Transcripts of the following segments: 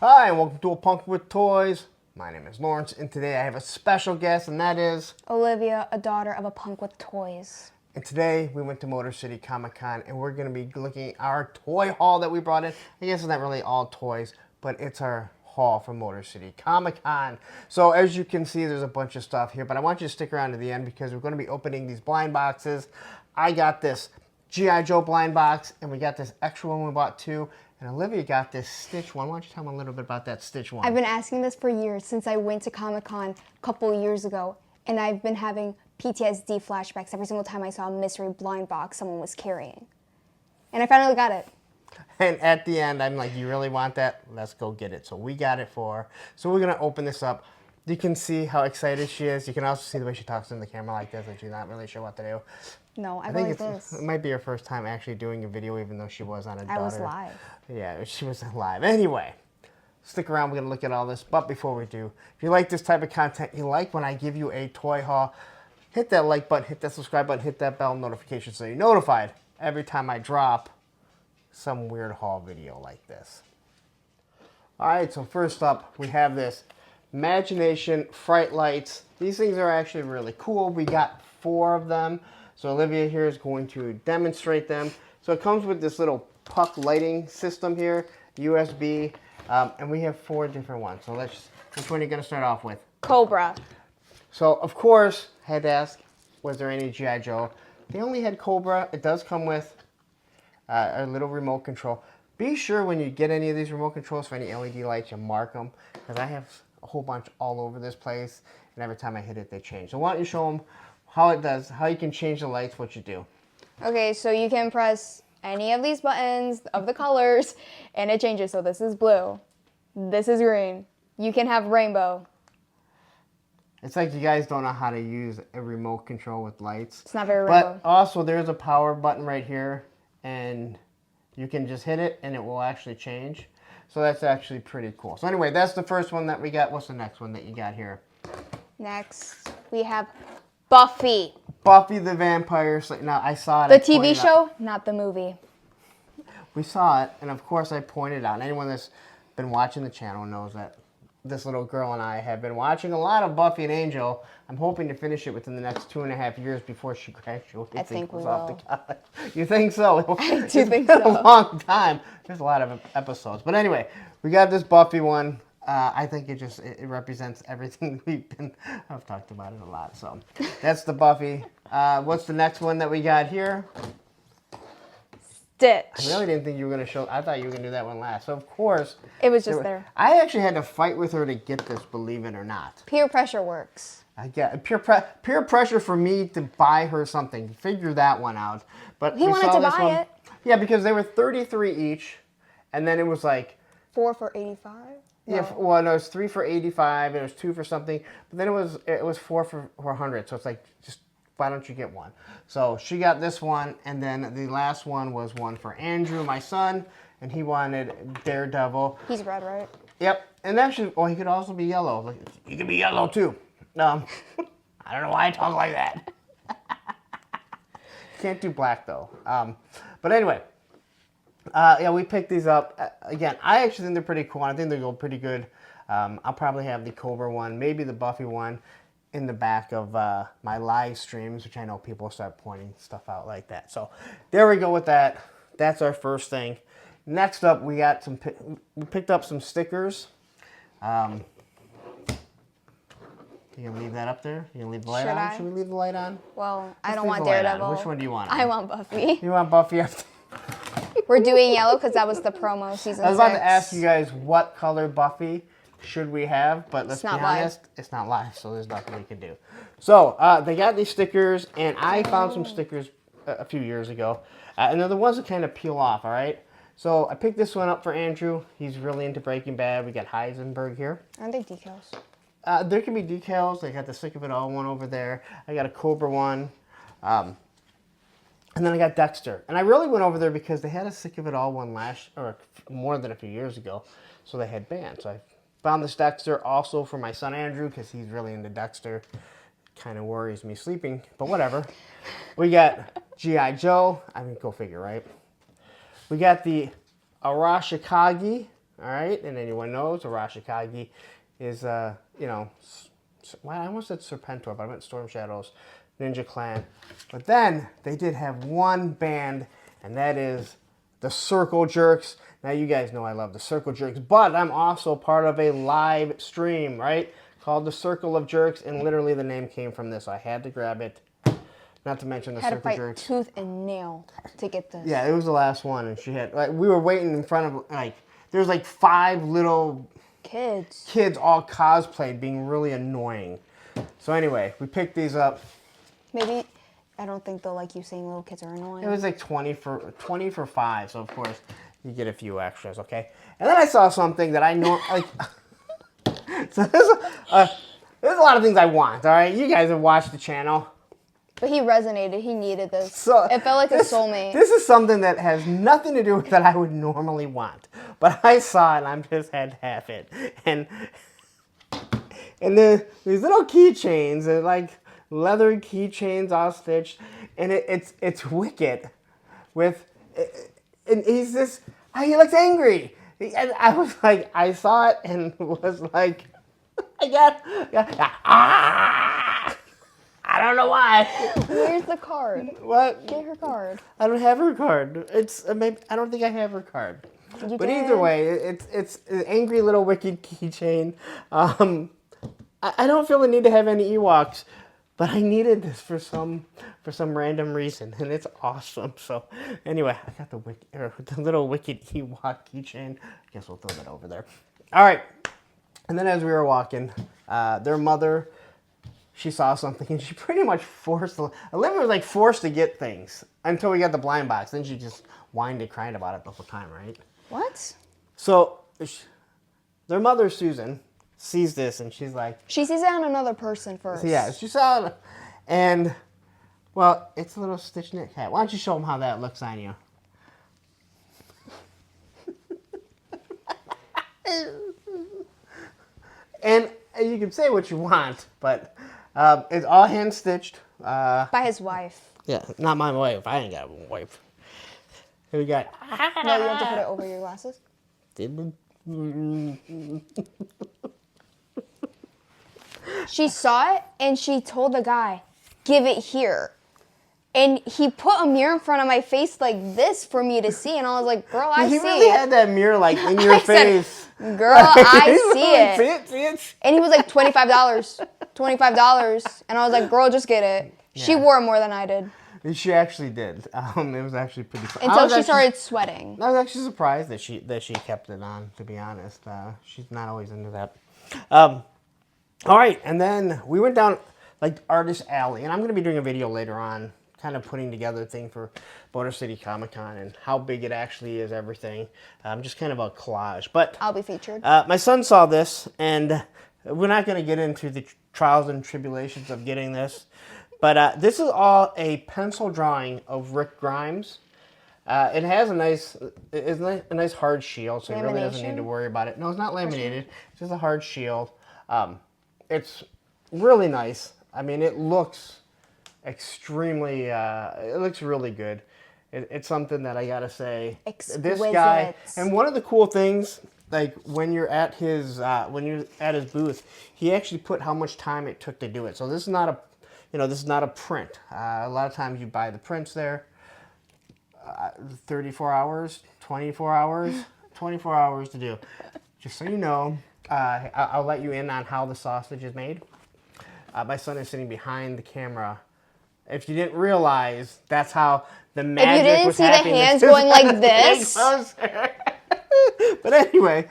Hi, and welcome to A Punk with Toys. My name is Lawrence, and today I have a special guest, and that is... Olivia, a daughter of a punk with toys. And today, we went to Motor City Comic Con, and we're going to be looking at our toy haul that we brought in. I guess it's not really all toys, but it's our haul from Motor City Comic Con. So, as you can see, there's a bunch of stuff here, but I want you to stick around to the end because we're going to be opening these blind boxes. I got this G.I. Joe blind box, and we got this extra one we bought too. And Olivia got this Stitch one. Why don't you tell me a little bit about that Stitch one? I've been asking this for years, since I went to Comic-Con a couple years ago, and I've been having PTSD flashbacks every single time I saw a mystery blind box someone was carrying. And I finally got it. And at the end, I'm like, you really want that? Let's go get it. So we got it for her. So we're going to open this up. You can see how excited she is. You can also see the way she talks in the camera like this, and she's not really sure what to do. No, I think believe this. It might be her first time actually doing a video, even though she was on a daughter. I was live. Yeah, she was live. Anyway, stick around. We're going to look at all this. But before we do, if you like this type of content, you like when I give you a toy haul, hit that like button, hit that subscribe button, hit that bell notification so you're notified every time I drop some weird haul video like this. All right, so first up, we have this Imagination Fright lights. These things are actually really cool. We got 4 of them. So Olivia here is going to demonstrate them. So it comes with this little puck lighting system here, USB, and we have 4 different ones. So which one are you going to start off with? Cobra. So of course, I had to ask, was there any G.I. Joe? They only had Cobra. It does come with a little remote control. Be sure when you get any of these remote controls for any LED lights, you mark them, because I have a whole bunch all over this place, and every time I hit it, they change. So why don't you show them how it does, how you can change the lights, what you do. Okay, so you can press any of these buttons of the colors, and it changes. So this is blue. This is green. You can have rainbow. It's like you guys don't know how to use a remote control with lights. It's not very rainbow. But also, there's a power button right here, and you can just hit it, and it will actually change. So that's actually pretty cool. So anyway, that's the first one that we got. What's the next one that you got here? Next, we have Buffy. Buffy the Vampire Slayer. Now, I saw it. The TV show, not the movie. We saw it, and of course I pointed out. Anyone that's been watching the channel knows that this little girl and I have been watching a lot of Buffy and Angel. I'm hoping to finish it within the next 2.5 years before she graduates. I think we off will. To college. You think so? I do it's think been so. a long time. There's a lot of episodes. But anyway, we got this Buffy one. I think it represents everything I've talked about it a lot. So that's the Buffy. What's the next one that we got here? Stitch. I really didn't think you were going to show. I thought you were going to do that one last. So of course. It was just there. I actually had to fight with her to get this, believe it or not. Peer pressure works. I get peer pressure for me to buy her something. Figure that one out. But He wanted to buy it. Yeah, because they were $33 each, and then it was like 4 for $85. No. Yeah, well, no, it was 3 for $85, and it was 2 for something. But then it was 4 for $100. So it's like, just why don't you get one? So she got this one, and then the last one was one for Andrew, my son, and he wanted Daredevil. He's red, right? Yep, and actually, well, he could also be yellow. Like, he could be yellow too. I don't know why I talk like that. Can't do black though. But anyway. Yeah, we picked these up. Again, I actually think they're pretty cool. I think they go pretty good. I'll probably have the Cobra one, maybe the Buffy one, in the back of my live streams, which I know people start pointing stuff out like that. So there we go with that. That's our first thing. Next up, we picked up some stickers. You gonna leave that up there? You gonna leave the light on? Should we leave the light on? Well, I don't want Daredevil. Which one do you want? I want Buffy. You want Buffy up there? We're doing yellow because that was the promo season 6. I was about to ask you guys what color Buffy should we have, but let's be honest, it's not live, so there's nothing we can do. So they got these stickers, and I found some stickers a few years ago, and they're the ones that kind of peel off. All right. So I picked this one up for Andrew. He's really into Breaking Bad. We got Heisenberg here. Aren't they decals? There can be decals. They got the Sick of It All one over there. I got a Cobra one. And then I got Dexter. And I really went over there because they had a Sick of It All one more than a few years ago. So they had bands. So I found this Dexter also for my son Andrew because he's really into Dexter. Kind of worries me sleeping, but whatever. We got G.I. Joe. I mean, go figure, right? We got the Arashikage All right, and anyone knows Arashikage is, you know, well, I almost said Serpentor, but I meant Storm Shadows Ninja Clan. But then they did have one band, and that is the Circle Jerks. Now you guys know I love the Circle Jerks, but I'm also part of a live stream, right? Called the Circle of Jerks, and literally the name came from this. So I had to grab it. Not to mention the Had to Circle fight Jerks. tooth and nail to get this. Yeah, it was the last one, and she had, like, we were waiting in front of, like, there's like 5 little kids all cosplayed, being really annoying. So anyway, we picked these up. Maybe, I don't think they'll like you saying little kids are annoying. It was like 20 for 5, so of course you get a few extras, okay? And then I saw something that I know, like, so there's a lot of things I want, all right? You guys have watched the channel. But he resonated. He needed this. So it felt like a soulmate. This is something that has nothing to do with that I would normally want. But I saw it and I just had to have it. And these little keychains, they're like leather keychains all stitched. And it's Wicked with, and he looks angry. And I was like, I saw it and was like, I don't know why. Where's the card? What? Get her card. I don't have her card. Maybe I don't think I have her card. But either way, it's an angry little Wicked keychain. I don't feel the need to have any Ewoks, but I needed this for some random reason, and it's awesome. So anyway, I got the little Wicked Ewok keychain. I guess we'll throw that over there. All right. And then as we were walking, their mother, she saw something and she pretty much Olivia was like forced to get things until we got the blind box. Then she just whined and cried about it the whole time, right? What? So their mother, Susan, sees this and she's like... She sees it on another person first. Yeah, she saw it. And, well, it's a little stitch knit hat. Why don't you show them how that looks on you? And you can say what you want, but it's all hand stitched. By his wife. Yeah, not my wife. I ain't got a wife. Here we got. No, you have to put it over your glasses. She saw it and she told the guy, "Give it here." And he put a mirror in front of my face like this for me to see, and I was like, "Girl, I see it." He really had that mirror like in your face. "Girl, I see it." See it. And he was like, $25, and I was like, "Girl, just get it." Yeah. She wore it more than I did. She actually did. It was actually pretty fun. Until she started sweating. I was actually surprised that she kept it on, to be honest. She's not always into that. All right, and then we went down like Artist Alley, and I'm going to be doing a video later on kind of putting together a thing for Motor City Comic Con and how big it actually is, everything. Just kind of a collage. But I'll be featured. My son saw this, and we're not going to get into the trials and tribulations of getting this. But this is all a pencil drawing of Rick Grimes. It has a nice hard shield, so he really doesn't need to worry about it. No, it's not laminated. It's just a hard shield. It's really nice. I mean, it looks extremely, it looks really good. It's something that I gotta say, exquisite. This guy, and one of the cool things, like when you're at his booth, he actually put how much time it took to do it. So this is not a, this is not a print. A lot of times you buy the prints there, 34 hours, 24 hours, 24 hours to do. Just so you know, I'll let you in on how the sausage is made. My son is sitting behind the camera. If you didn't realize, that's how the magic was happening. If you didn't see the hands going like this. But anyway,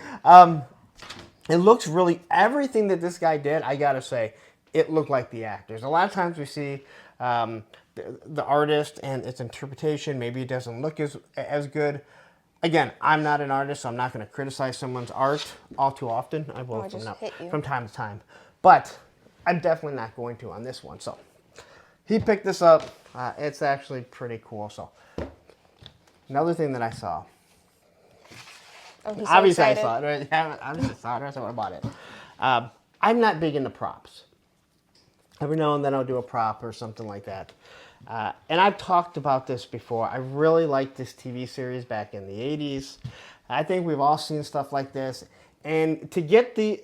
it looks really, everything that this guy did, I gotta say, it looked like the actors. A lot of times we see the artist and its interpretation, maybe it doesn't look as good. Again, I'm not an artist, so I'm not going to criticize someone's art all too often. I will from time to time. But I'm definitely not going to on this one. So he picked this up. It's actually pretty cool. So another thing that I saw. Oh, he's obviously so excited. I saw it. Right? I just saw it. So I bought it. I'm not big into props. Every now and then I'll do a prop or something like that. And I've talked about this before. I really liked this TV series back in the 80s. I think we've all seen stuff like this. And to get the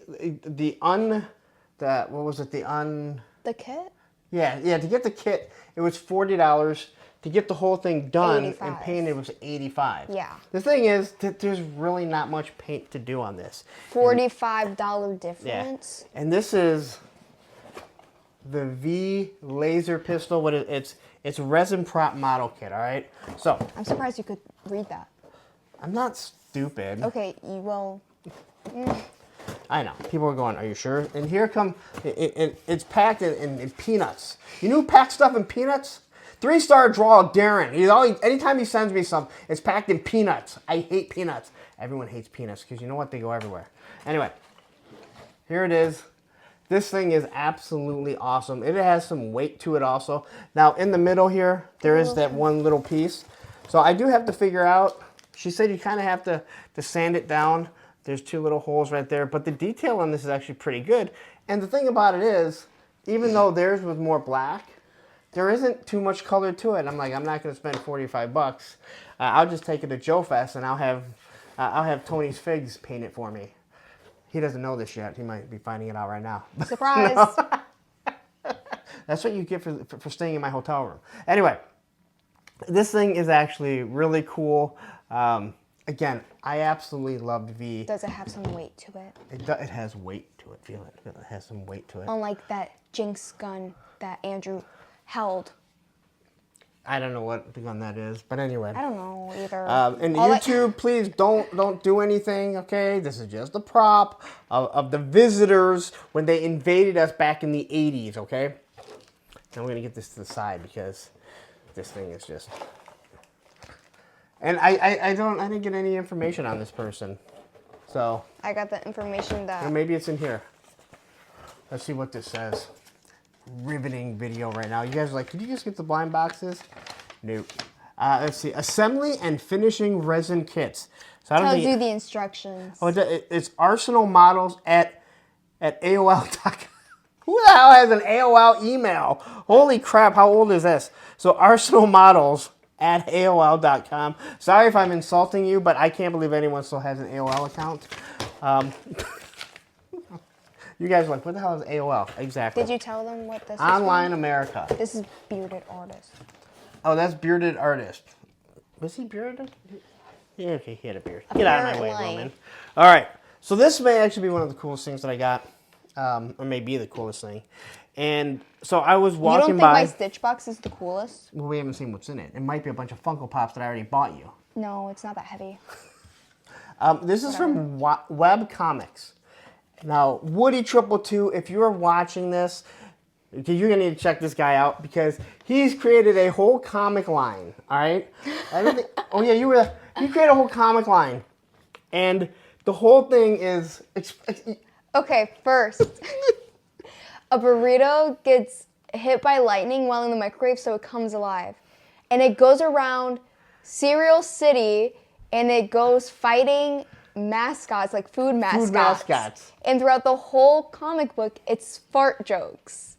what was it? The kit? Yeah, to get the kit, it was $40. To get the whole thing done and 85. painted was $85. Yeah. The thing is that there's really not much paint to do on this. $45 difference. Yeah. And this is the V laser pistol. It's resin prop model kit, all right? So, I'm surprised you could read that. I'm not stupid. Okay, you will. I know. People are going, are you sure? And here come, it's packed in peanuts. You know who packs stuff in peanuts? 3-star draw Darren. Anytime he sends me something, it's packed in peanuts. I hate peanuts. Everyone hates peanuts because you know what? They go everywhere. Anyway, here it is. This thing is absolutely awesome. It has some weight to it also. Now, in the middle here, there is that one little piece. So I do have to figure out, she said you kind of have to sand it down. There's 2 little holes right there. But the detail on this is actually pretty good. And the thing about it is, even though theirs was more black, there isn't too much color to it. I'm like, I'm not going to spend $45. I'll just take it to Joe Fest and I'll have Tony's Figs paint it for me. He doesn't know this yet. He might be finding it out right now. Surprise. That's what you get for staying in my hotel room. Anyway, this thing is actually really cool. Again, I absolutely loved V. Does it have some weight to it? It has weight to it. Feel it. It has some weight to it. Unlike that Jinx gun that Andrew held. I don't know what the gun that is, but anyway. I don't know either. And YouTube, please don't do anything, okay? This is just a prop of the visitors when they invaded us back in the 80s, okay? Now we're gonna get this to the side because this thing is just. And I didn't get any information on this person, so. I got the information that. Or maybe it's in here. Let's see what this says. Riveting video right now. You guys are like, did you just get the blind boxes? Nope. Let's see. Assembly and finishing resin kits. So I don't tells think you the instructions. Oh, it's Arsenal Models at AOL.com. Who the hell has an AOL email? Holy crap, how old is this? So Arsenal Models at AOL.com. Sorry if I'm insulting you, but I can't believe anyone still has an AOL account. You guys are like, what the hell is AOL? Exactly. Did you tell them what this is? Online America. This is Bearded Artist. Oh, that's Bearded Artist. Was he bearded? Yeah, okay, he had a beard. Get out of my way, Roman. All right. So this may actually be one of the coolest things that I got, or may be the coolest thing. And so I was walking by. You don't think my Stitch box is the coolest? Well, we haven't seen what's in it. It might be a bunch of Funko Pops that I already bought you. No, it's not that heavy. This is from Web Comics. Now, Woody 222, if you're watching this, you're going to need to check this guy out because he's created a whole comic line, all right? I don't think, oh, yeah, he created a whole comic line. And the whole thing is... Okay, first, a burrito gets hit by lightning while in the microwave, so it comes alive. And it goes around Cereal City, and it goes fighting mascots, like food mascots. Food mascots. And throughout the whole comic book, it's fart jokes.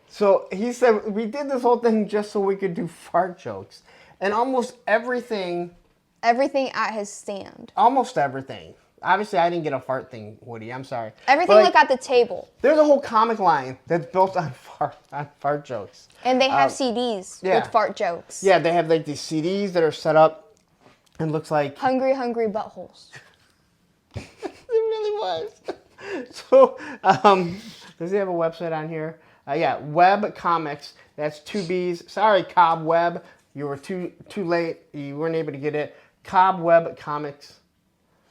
So he said, we did this whole thing just so we could do fart jokes. And almost everything... Everything at his stand. Almost everything. Obviously, I didn't get a fart thing, Woody. I'm sorry. Everything like at the table. There's a whole comic line that's built on fart jokes. And they have CDs with fart jokes. Yeah, they have like these CDs that are set up and looks like... Hungry, hungry buttholes. It really was. So, does he have a website on here? Yeah, Web Comics. That's 2 B's. Sorry, Cobweb. You were too late. You weren't able to get it. Cobweb Comics.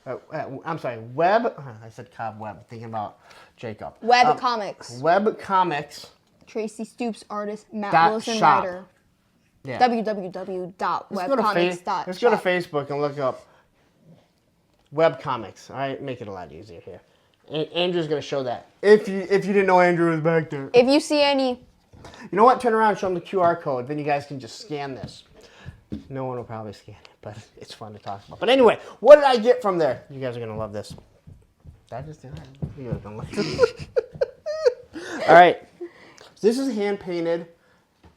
I'm sorry, Web. I said Cobweb. Thinking about Jacob. Web Comics. Web Comics. Tracy Stoops artist. Matt Wilson shop. writer. Yeah. www.webcomics.shop. Let's go to Facebook and look up Web Comics. All right, make it a lot easier here. Andrew's gonna show that. If you didn't know Andrew was back there. If you see any. You know what? Turn around and show them the QR code. Then you guys can just scan this. No one will probably scan it, but it's fun to talk about. But anyway, what did I get from there? You guys are gonna love this. Did I just do that? You guys are gonna love this. All right. So this is hand painted,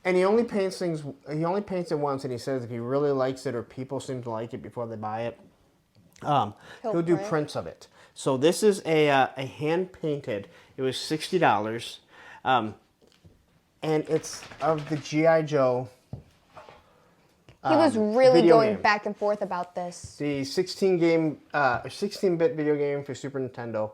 and he only paints it once, and he says if he really likes it or people seem to like it before they buy it, He'll do print. prints of it. So this is a hand painted. It was $60, and it's of the GI Joe. He was really video going game. back and forth about this. The 16-bit video game for Super Nintendo.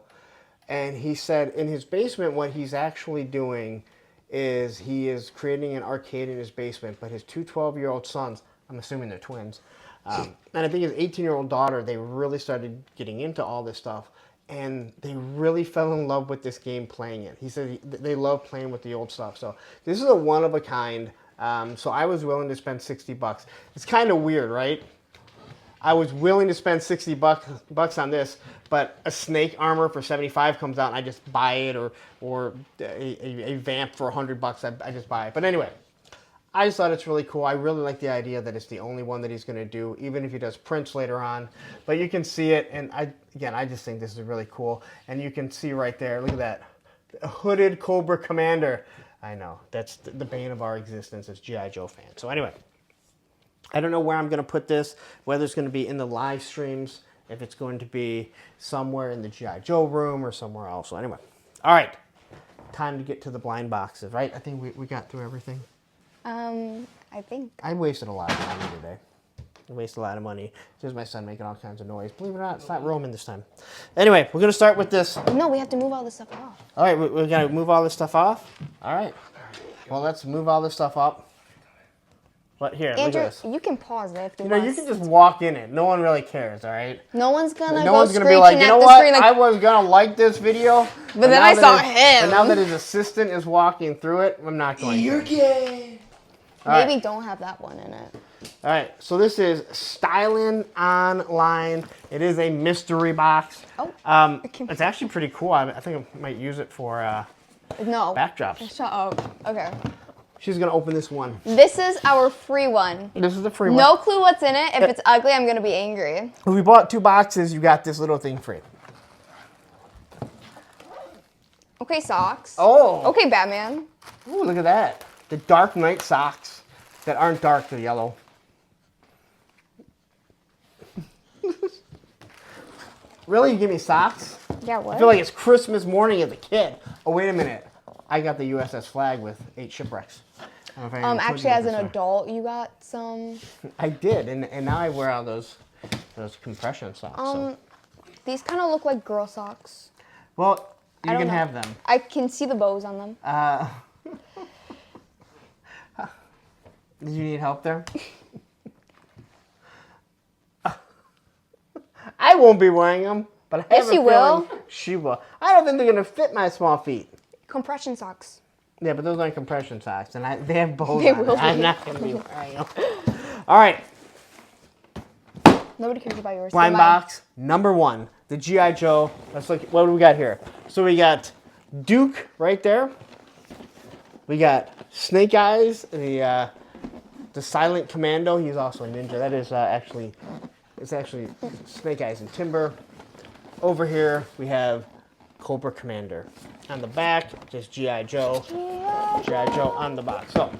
And he said in his basement, what he's actually doing is he is creating an arcade in his basement, but his two 12-year-old sons, I'm assuming they're twins, and I think his 18-year-old daughter, they really started getting into all this stuff, and they really fell in love with this game playing it. He said they love playing with the old stuff. So this is a one-of-a-kind. So I was willing to spend $60. It's kind of weird, right? I was willing to spend $60 on this, but a snake armor for $75 comes out and I just buy it, or a vamp for $100, I just buy it. But anyway, I just thought it's really cool. I really like the idea that it's the only one that he's going to do, even if he does prints later on. But you can see it, and I just think this is really cool. And you can see right there, look at that, a hooded Cobra Commander. I know, that's the bane of our existence as G.I. Joe fans. So anyway, I don't know where I'm going to put this, whether it's going to be in the live streams, if it's going to be somewhere in the G.I. Joe room or somewhere else. So anyway, all right, time to get to the blind boxes, right? I think we got through everything. I think. I wasted a lot of money today. I wasted a lot of money. There's my son making all kinds of noise. Believe it or not, it's not Roman this time. Anyway, we're going to start with this. No, we have to move all this stuff off. All right, we're going to move all this stuff off. All right. Well, let's move all this stuff up. But here, Andrew, look at this. you can pause it if you You know, want. you can just walk in it. No one really cares, all right? No one's gonna No go one's going to screeching be like, you know at the what? screen like, I was going to like this video. But then I saw him. But now that his assistant is walking through it, I'm not going to. You're gay. maybe don't have that one in it. All right, so this is Styling Online. It is a mystery box. Oh. It's actually pretty cool. I think I might use it for No. backdrops. Shut up. Okay. She's going to open this one. This is our free one. This is the free one. No clue what's in it. If it's ugly, I'm gonna be angry. If we bought 2 boxes, you got this little thing free. Okay, socks. Oh. Okay, Batman. Ooh, look at that. The Dark Knight socks that aren't dark, they're yellow. Really? You give me socks? Yeah, what? I feel like it's Christmas morning as a kid. Oh, wait a minute. I got the USS Flag with 8 shipwrecks. I don't know if I ever told you Actually, that as an before. adult, you got some. I did, and now I wear all those compression socks. So. These kind of look like girl socks. Well, you don't can know. have them. I can see the bows on them. Did you need help there? I won't be wearing them, but I Yes, have a you will. feeling she will. I don't think they're gonna fit my small feet. Compression socks. Yeah, but those aren't compression socks, and they have bows They on will it. I'm be. not gonna be wearing them. All right, Nobody cares about yours. blind They're mine. box number 1, the GI Joe. Let's look. What do we got here? So we got Duke right there. We got Snake Eyes, the Silent Commando. He's also a ninja. That is it's actually Snake Eyes and Timber. Over here we have Cobra Commander. On the back, just G.I. Joe. G.I. Joe on the box. So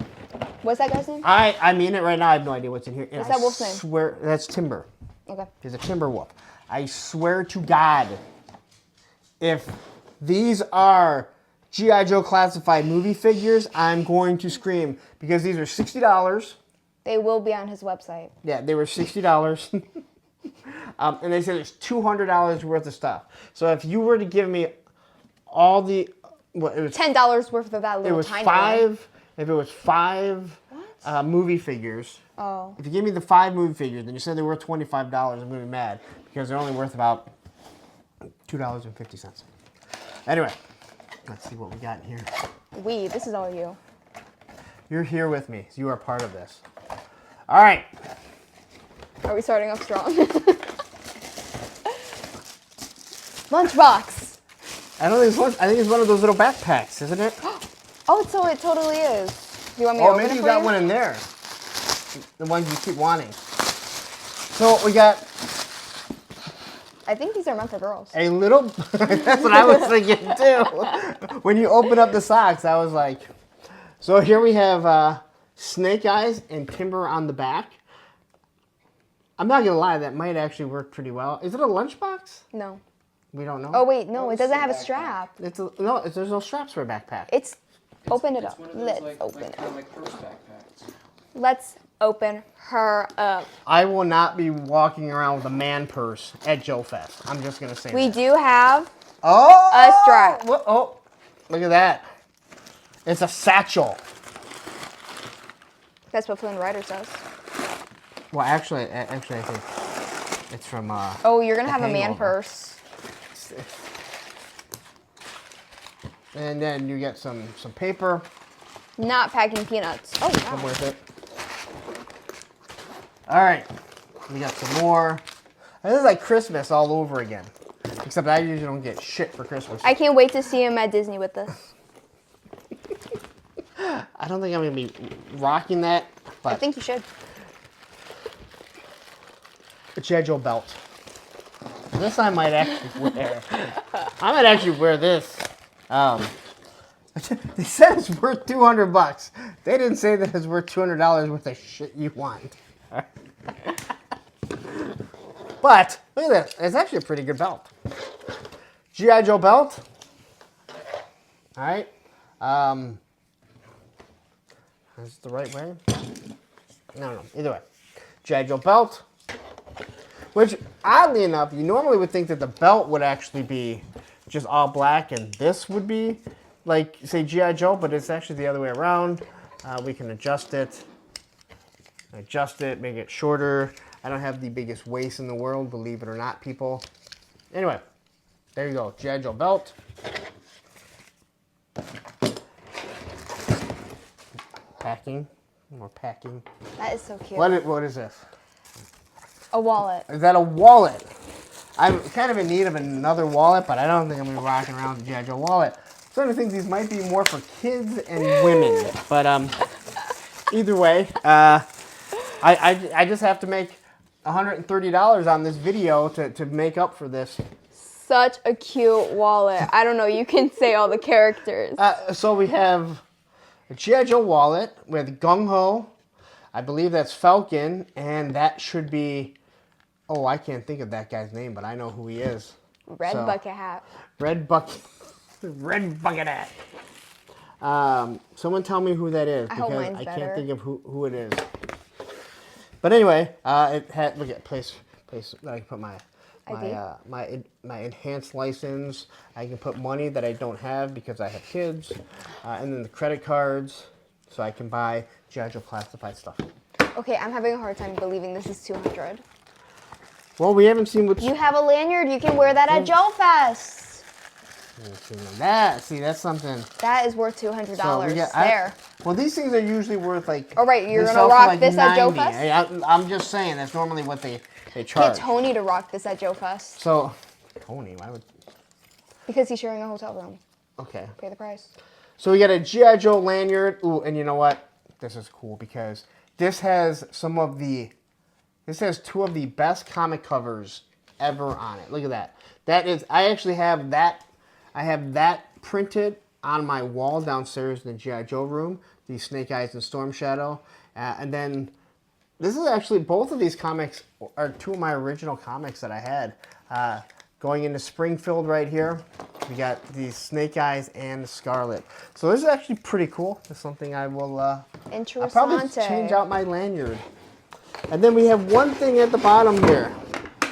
What's that guy's name? I mean it right now. I have no idea what's in here. And What's that wolf's name? Swear that's Timber. Okay. He's a timber wolf. I swear to God, if these are G.I. Joe classified movie figures, I'm going to scream because these are $60. They will be on his website. Yeah, they were $60. And they said it's $200 worth of stuff. So if you were to give me all the, well, it was $10 worth of that it little was tiny 5. one. If it was 5 movie figures. Oh. If you gave me the 5 movie figures, then you said they were $25, I'm going to be mad because they're only worth about $2.50. Anyway, let's see what we got in here. This is all you. You're here with me. You are part of this. All right. Are we starting off strong? Lunchbox. I think it's one of those little backpacks, isn't it? Oh, so it totally is. Do you want me to Oh, open maybe it you for got you? one in there. The ones you keep wanting. So we got I think these are meant for girls. a little. That's what I was thinking too. When you open up the socks, I was like. So here we have Snake Eyes and Timber on the back. I'm not gonna lie, that might actually work pretty well. Is it a lunchbox? No. We don't know. Oh wait, no, it doesn't it's a have a backpack. strap. There's no straps for a backpack. It's open it It's up. one of those, Let's like, open it. kind of like purse backpacks. Let's open her up. I will not be walking around with a man purse at Joe Fest. I'm just gonna say We that. do have a strap. Oh, look at that. It's a satchel. That's what Flynn Rider says. Well, actually, I think it's from. Oh, you're gonna The have a man Hangover. purse. And then you get some paper. Not packing peanuts. Oh Come wow. with it. All right, we got some more. This is like Christmas all over again. Except I usually don't get shit for Christmas. I can't wait to see him at Disney with this. I don't think I'm gonna be rocking that, but I think you should. a G.I. Joe belt. This I might actually wear. I might actually wear this. They said it's worth $200. They didn't say that it's worth $200 worth of shit you want. But look at this. It's actually a pretty good belt. G.I. Joe belt. All right. Is it the right way? No. Either way. G.I. Joe belt. Which, oddly enough, you normally would think that the belt would actually be just all black and this would be, like, say, G.I. Joe, but it's actually the other way around. We can adjust it, make it shorter. I don't have the biggest waist in the world, believe it or not, people. Anyway, there you go, G.I. Joe belt. Packing, more packing. That is so cute. What is this? A wallet. Is that a wallet? I'm kind of in need of another wallet, but I don't think I'm going to be rocking around with a G.I. Joe wallet. I'm starting to think these might be more for kids and women. But either way, I just have to make $130 on this video to make up for this. Such a cute wallet. I don't know, you can say all the characters. So we have a G.I. Joe wallet with Gung Ho. I believe that's Falcon, and that should be... Oh, I can't think of that guy's name, but I know who he is. Red bucket hat. Red bucket hat. Someone tell me who that is, I hope because mine's I better. can't think of who it is. But anyway, it had, look at place that I can put my my enhanced license. I can put money that I don't have because I have kids, and then the credit cards, so I can buy G.I. Joe classified stuff. Okay, I'm having a hard time believing this is $200. Well, we haven't seen what's... You have a lanyard. You can wear that at Joe Fest. See, that's something. That is worth $200 there. Well, these things are usually worth like... All right, you're they going sell to for rock like this at Joe 90. Fest? I'm just saying, that's normally what they Get charge. Tony to rock this at Joe Fest. So, Tony, why would... Because he's sharing a hotel room. Okay. Pay the price. So we got a G.I. Joe lanyard. Ooh, and you know what? This is cool because this has this has two of the best comic covers ever on it. Look at that. That is, I actually have that. I have that printed on my wall downstairs in the G.I. Joe room. The Snake Eyes and Storm Shadow. And then this is actually, both of these comics are two of my original comics that I had. Going into Springfield right here, we got the Snake Eyes and Scarlet. So this is actually pretty cool. It's something I will I'll probably change out my lanyard. And then we have one thing at the bottom here.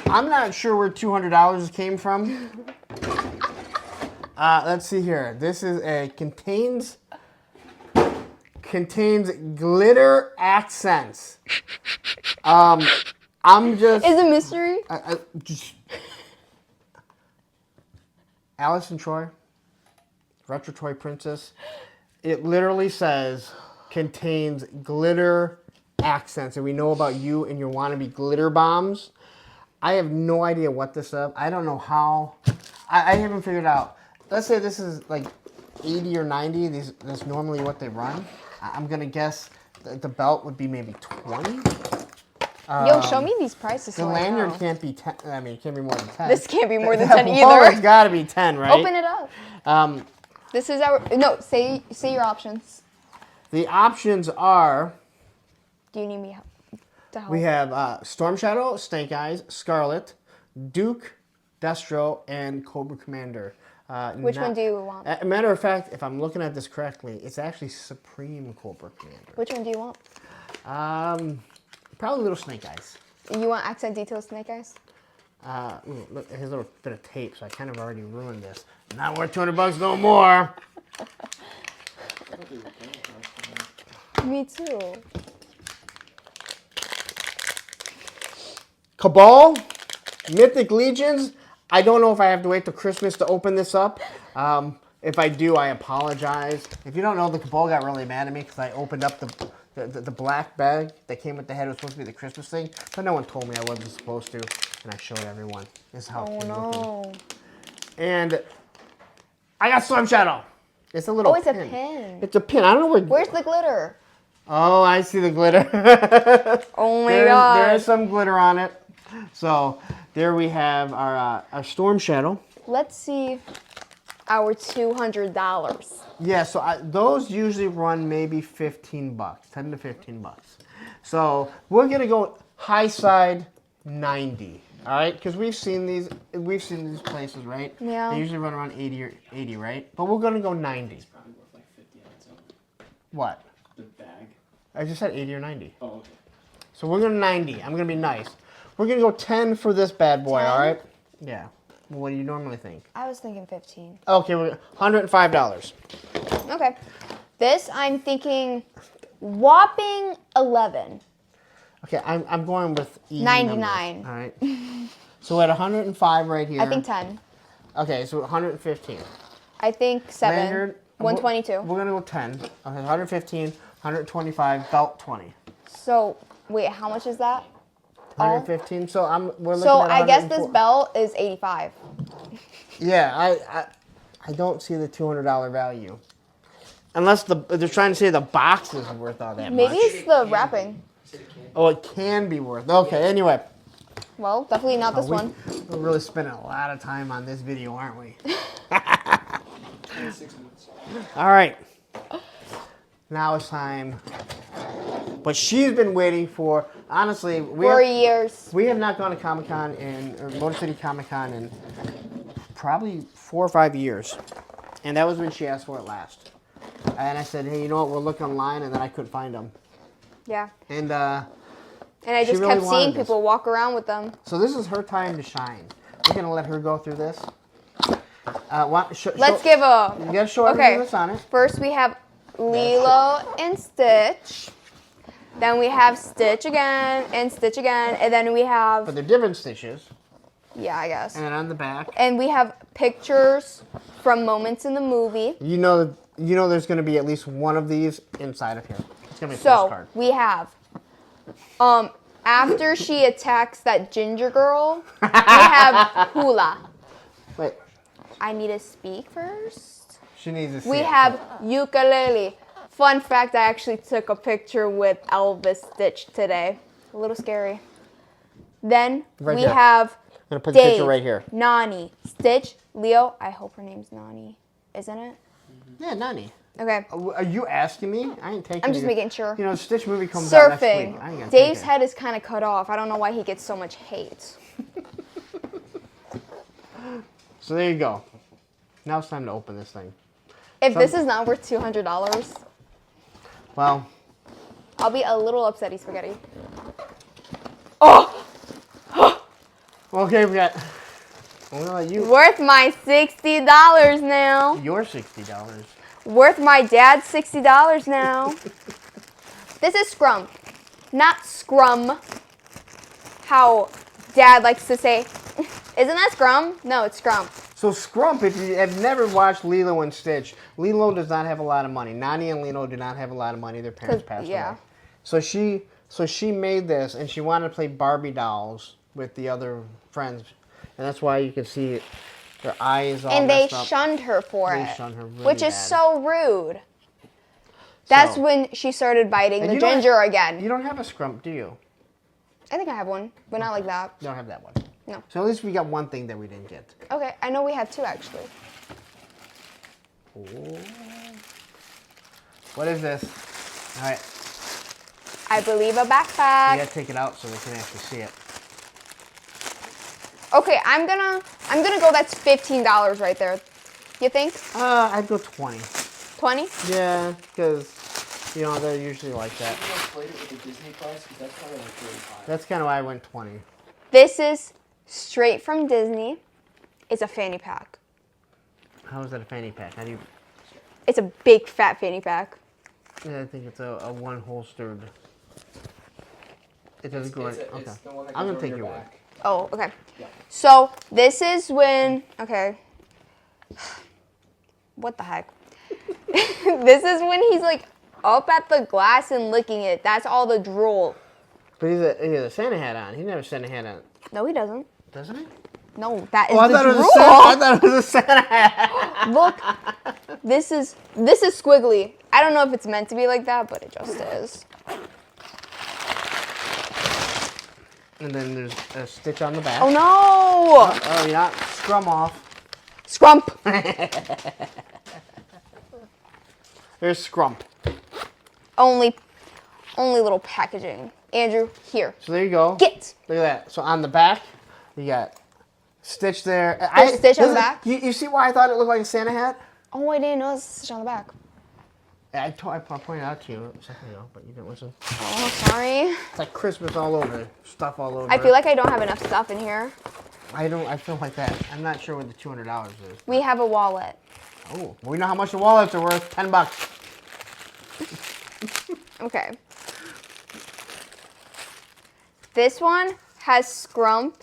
I'm not sure where $200 came from. Let's see here. This is contains glitter accents. I'm just... Is it a mystery? Alice and Troy, Retro Toy Princess. It literally says contains glitter accents, and we know about you and your wannabe glitter bombs. I have no idea what this is. I don't know how. I haven't figured out. Let's say this is like 80 or 90. That's normally what they run. I'm gonna guess the belt would be maybe 20. Yo, show me these prices. The so I lanyard know. can't be 10. I mean, it can't be more than 10. This can't be more than That 10 either. wallet's got to be 10, right? Open it up. This is our... No, say your options. The options are... Do you need me help? to help. We have Storm Shadow, Snake Eyes, Scarlet, Duke, Destro, and Cobra Commander. Which one do you want? A matter of fact, if I'm looking at this correctly, it's actually Supreme Cobra Commander. Which one do you want? Probably Little Snake Eyes. You want accent details Snake Eyes? Look, here's a little bit of tape, so I kind of already ruined this. Not worth $200 no more. Me too. Cabal, Mythic Legions. I don't know if I have to wait till Christmas to open this up. If I do, I apologize. If you don't know, the Cabal got really mad at me because I opened up the black bag that came with the head. It was supposed to be the Christmas thing, but no one told me I wasn't supposed to, and I showed everyone. This is how it's looking. And I got Storm Shadow. It's a little it's pin. a pin. It's a pin. I don't know where. Where's the glitter? Oh, I see the glitter. Oh my god. There's some glitter on it. So there we have our Storm Shadow. Let's see our $200. Yeah, so those usually run maybe $15, $10 to $15. So we're gonna go high side 90. All right, because we've seen these places, right? Yeah. They usually run around 80, right? But we're gonna go 90. It's probably worth like 50 on its own. What? The bag. I just said 80 or 90. Oh, okay. So we're going to 90. I'm going to be nice. We're going to go 10 for this bad boy, 10? all right? Yeah. What do you normally think? I was thinking 15. Okay, we're $105. Okay. This, I'm thinking whopping 11. Okay, I'm going with easy 99. numbers, all right? So we're at 105 right here. I think 10. Okay, so 115. I think 7. Lanyard, 122. We're going to go 10. Okay, 115, 125, belt 20. So, wait, how much is that? 115. So we're looking So at I guess this 104. belt is 85. Yeah, I don't see the $200 value. Unless they're trying to say the box is worth all that Maybe much. it's the wrapping. Oh, it can be worth. Okay, anyway. Well, definitely not this one. We're really spending a lot of time on this video, aren't we? 6 months. All right. Now it's time. But she's been waiting for, honestly, 4 years. we have not gone to Comic-Con or Motor City Comic-Con in probably 4 or 5 years. And that was when she asked for it last. And I said, hey, you know what, we'll look online, and then I couldn't find them. Yeah. And I she just really kept wanted seeing this. people walk around with them. so this is her time to shine. We're going to let her go through this. Let's give a... You got to show everything that's on it. First we have Lilo and Stitch. Then we have Stitch again, and then we have... But they're different stitches. Yeah, I guess. And then on the back. And we have pictures from moments in the movie. You know there's going to be at least one of these inside of here. It's going to be a So, postcard. we have... after she attacks that ginger girl, we have Hula. Wait, I need to speak first. she needs to see We it. have ukulele. Fun fact, I actually took a picture with Elvis Stitch today. A little scary. Then Right we there. have I'm going to put the Dave, picture right here. Nani, Stitch, Leo. I hope her name's Nani. Isn't it? Yeah, Nani. Okay. Are you asking me? I ain't taking I'm just you. making sure. You know, the Stitch movie comes out next week. I ain't Surfing. gonna Dave's take it. head is kind of cut off. I don't know why he gets so much hate. So there you go. Now it's time to open this thing. If this is not worth $200, Well, I'll be a little upsetty spaghetti. Oh! okay, we got... I'm going to let you... Worth my $60 now. Your $60. Worth my dad's $60 now. This is Scrum, not Scrum. How Dad likes to say, isn't that Scrum? No, it's Scrum. So Scrump, if you have never watched Lilo and Stitch, Lilo does not have a lot of money. Nani and Lilo do not have a lot of money. Their parents passed yeah. away. So she made this, and she wanted to play Barbie dolls with the other friends, and that's why you can see their eyes all And they messed up. shunned her for They it, shunned her really which is bad. so rude. That's So- when she started biting And the you don't- ginger again. You don't have a Scrump, do you? I think I have one, but not like that. You don't have that one. No. So at least we got one thing that we didn't get. Okay, I know we have two actually. Ooh. What is this? All right. I believe a You backpack. gotta take it out so they can actually see it. Okay, I'm gonna go. That's $15 right there. You think? I'd go 20. 20? Yeah, because, you know, they're usually like that. You guys played it with the Disney price? Because that's probably like 35. That's kind of why I went 20. This is straight from Disney. It's a fanny pack. How is that a fanny pack? How do you... It's a big fat fanny pack. Yeah, I think it's a one-holstered... It doesn't go in... Okay. It's the one that I'm goes going to over take your your word. back. Oh, okay. Yeah. So this is when, okay. What the heck? This is when he's like up at the glass and licking it. That's all the drool. But he has a Santa hat on. He never Santa hat on. No, he doesn't. Doesn't he? No, that is Oh, I the thought, drool. I thought it was a Santa hat. Look, this is squiggly. I don't know if it's meant to be like that, but it just is. And then there's a stitch on the back. Oh no! Oh, you're not scrum off. Scrump. There's scrump. Only little packaging. Andrew, here. So there you go. Get. Look at that. So on the back, you got stitch there. There's stitch on the back? You see why I thought it looked like a Santa hat? Oh, I didn't know there's a stitch on the back. I pointed out to you a second ago, but you didn't listen. Oh, sorry. It's like Christmas all over, stuff all over. I feel like I don't have enough stuff in here. I feel like that. I'm not sure what the $200 is. We have a wallet. Oh, we know how much the wallets are worth. $10. Okay. This one has Scrump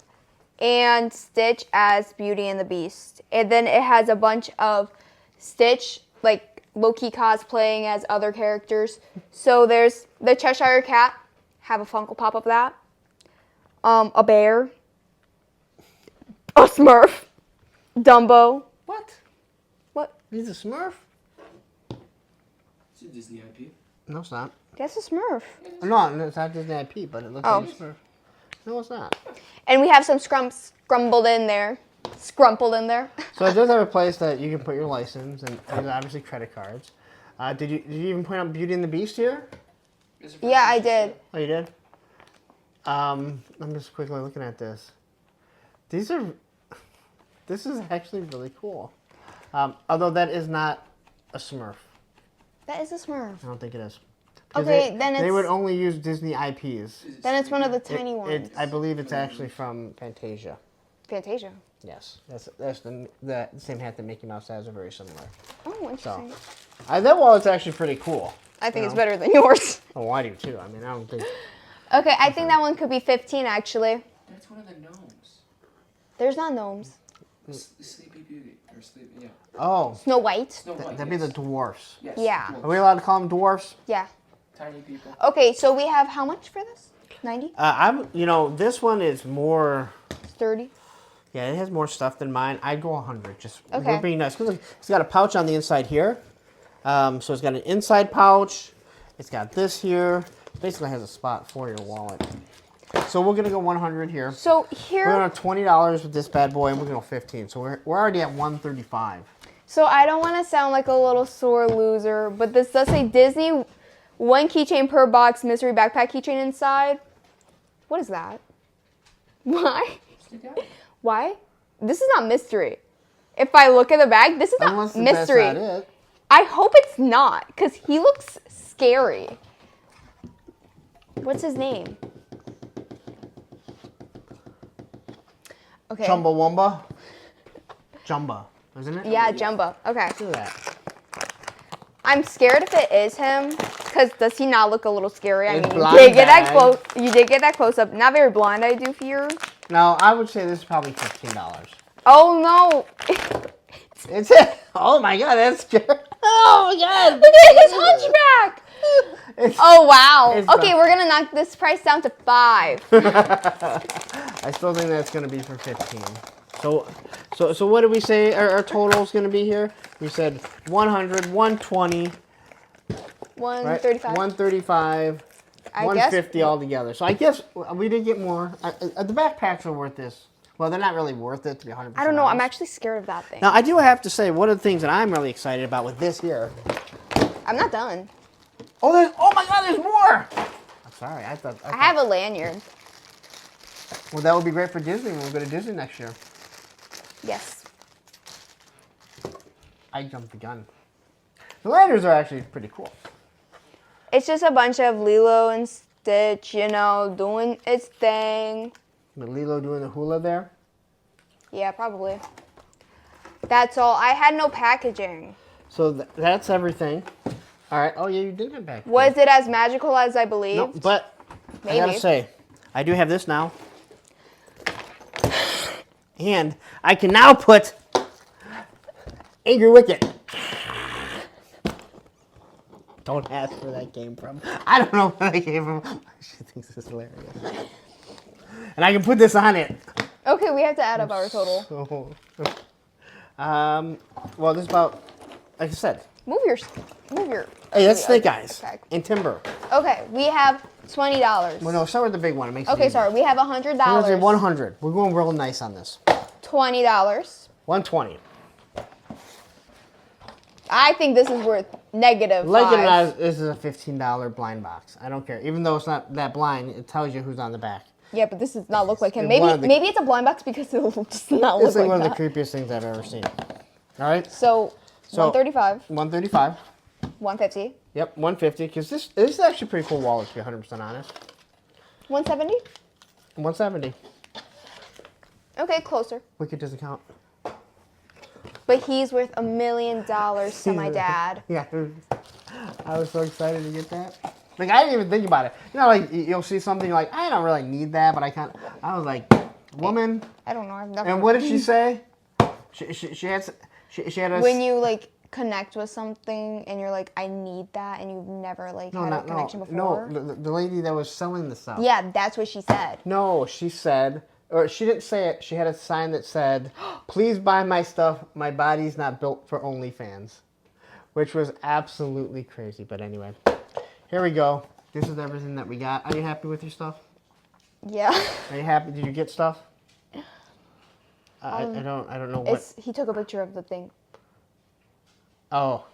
and Stitch as Beauty and the Beast. And then it has a bunch of Stitch, like low-key cosplaying as other characters. So there's the Cheshire Cat. Have a Funko Pop of that. A bear. A Smurf. Dumbo. What? What? He's a Smurf? It's a Disney IP. No, it's not. That's a Smurf. No, it's not Disney IP, but it looks Oh. like a Smurf. No, it's not. And we have some scrumpled in there. Scrumpled in there. So it does have a place that you can put your license and obviously credit cards. Did you even point out Beauty and the Beast here? Is it Yeah, I versus- did. Oh, you did? I'm just quickly looking at this. This is actually really cool. Although that is not a Smurf. That is a Smurf. I don't think it is. Because Okay, they, then they it's- would only use Disney IPs. Is it Then it's one of the Sleepy? tiny ones. I believe it's actually from Fantasia. Fantasia. Yes, that's the same hat that Mickey Mouse has. Are very similar. Oh, interesting. That wallet's actually pretty cool. I think you it's know? better than yours. Oh, I do too. I mean, I don't think. Okay, I think that one could be 15 actually. That's one of the gnomes. There's not gnomes. Sleepy Beauty. Or Sleepy, yeah. Oh, Snow White. Snow White, that'd be the yes. dwarfs. Yes. Yeah. Are we allowed to call them dwarfs? Yeah. Tiny people. Okay, so we have how much for this? 90? This one is more. 30? Yeah, it has more stuff than mine. I'd go 100. Just Okay. we're being nice. 'Cause look, it's got a pouch on the inside here. So it's got an inside pouch. It's got this here. It basically has a spot for your wallet. So we're gonna go 100 here. So We're here, gonna $20 with this bad boy, and we're gonna go 15. So we're already at 135. so I don't want to sound like a little sore loser, but this does say Disney, one keychain per box, mystery backpack keychain inside. What is that? Why? Stick out. Why? This is not mystery. If I look at the bag, this is not Unless mystery. that's not it. I hope it's not, because he looks scary. What's his name? Okay. Chumbawamba. Jumba, isn't it? Yeah, Jumba. Okay. Look at that. I'm scared if it is him, because does he not look a little scary? I It's mean, you blind did get that bag. close. You did get that close up. Not very blind, I do fear. Now I would say this is probably $15. Oh no! It's it. Oh my God, that's scary. Oh my God. Look at his hunchback. It's- Oh wow. It's Okay, not- we're gonna knock this price down to 5. I still think that's gonna be for 15. So what did we say our total is gonna be here? We said 100, 120, right? 135. 135, I 150 guess. altogether. So I guess we did get more. The backpacks are worth this. Well, they're not really worth it, to be 100%. I don't know. I'm honest. actually scared of that thing. Now I do have to say one of the things that I'm really excited about with this here. I'm not done. Oh my God, there's more. sorry. I thought. I have a lanyard. Well, that would be great for Disney when we go to Disney next year. Yes. I jumped the gun. The lanyards are actually pretty cool. It's just a bunch of Lilo and Stitch, you know, doing its thing. With Lilo doing the hula there. Yeah, probably. That's all. I had no packaging. So that's everything. All right. Oh yeah, you did have packaging. Was it as magical as I believed? No, but Maybe. I gotta say, I do have this now. And I can now put Angry Wicket. Don't ask where that came from. I don't know where that came from. She thinks this is hilarious. And I can put this on it. Okay, we have to add up our total. So, well, this is about, like I said. Move your. Hey, that's Snake Eyes Okay. and Timber. Okay, we have $20. Well, no, start with the big one. It makes it Okay, easy. sorry, we have I'm gonna say $100. 100. We're going real nice on this. $20. 120. I think this is worth negative Like it or $5. not, this is a $15 blind box. I don't care. Even though it's not that blind, it tells you who's on the back. Yeah, but this does not look like him. It's one of Maybe the- maybe it's a blind box because it does not look It's like like one that. of the creepiest things I've ever seen. All right, So, So- 135, 135. 150, Yep, 150. Because this is actually a pretty cool wallet, to be 100% honest. 170. 170. Okay, closer. Wicked doesn't count. But he's worth $1 million to my dad. Yeah, I was so excited to get that. Like, I didn't even think about it. You know, like, you'll see something like, I don't really need that, but I was like, woman. I don't know. I've never. And what did she say? She had a... When you like connect with something and you're like, I need that, and you've never like had a connection before. No, the lady that was selling the stuff. Yeah, that's what she said. No, she said, or she didn't say it. She had a sign that said, "Please buy my stuff. My body's not built for OnlyFans," which was absolutely crazy. But anyway, here we go. This is everything that we got. Are you happy with your stuff? Yeah. Are you happy? Did you get stuff? I don't know what. He took a picture of the thing. Oh.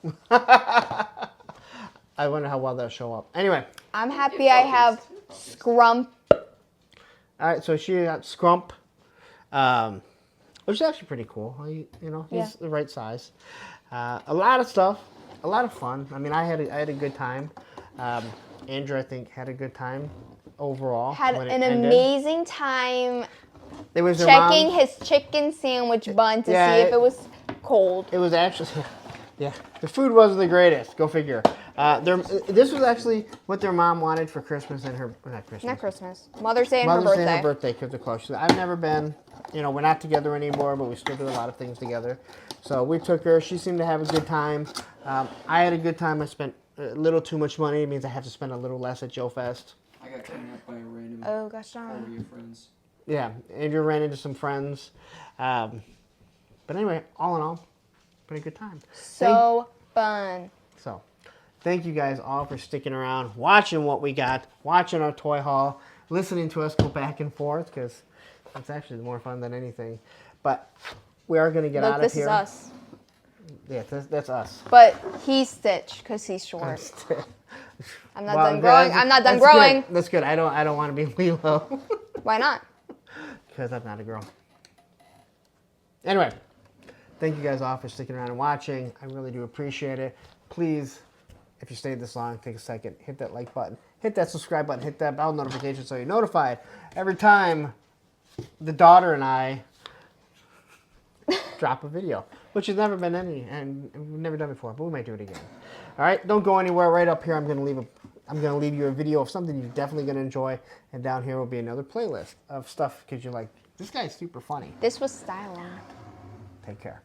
I wonder how well that'll show up. Anyway. I'm happy I have Scrump. All right, so she got Scrump, which is actually pretty cool. He's Yeah. the right size. A lot of stuff, a lot of fun. I mean, I had a good time. Andrew, I think, had a good time overall. Had when it an ended. amazing time It was their checking mom- his chicken sandwich bun to Yeah, see if it was cold. It was actually, yeah, the food wasn't the greatest. Go figure. This was actually what their mom wanted for Christmas and her not Christmas. Not Christmas. Mother's Day and Mother's her Day birthday. and her birthday because they're close. She's like, I've never been, we're not together anymore, but we still do a lot of things together. So we took her. She seemed to have a good time. I had a good time. I spent a little too much money. It means I have to spend a little less at Joe Fest. I got kidnapped by a random Oh gosh four of darn. your friends. Yeah, Andrew ran into some friends. But anyway, all in all, pretty good time. So fun. Thank you guys all for sticking around, watching what we got, watching our toy haul, listening to us go back and forth, because that's actually more fun than anything. But we are going to get Look, out of this here. is us. Yeah, that's us. But he's Stitch because he's short. I'm not done growing. I'm not done that's growing. Good. That's good. I don't want to be Lilo. Why not? Because I'm not a girl. Anyway, thank you guys all for sticking around and watching. I really do appreciate it. Please, if you stayed this long, take a second, hit that like button, hit that subscribe button, hit that bell notification so you're notified every time the daughter and I drop a video, which has never been and we've never done before, but we might do it again. All right, don't go anywhere. Right up here, I'm gonna leave you a video of something you're definitely gonna enjoy, and down here will be another playlist of stuff because you're like, this guy's super funny. This was styling. Take care.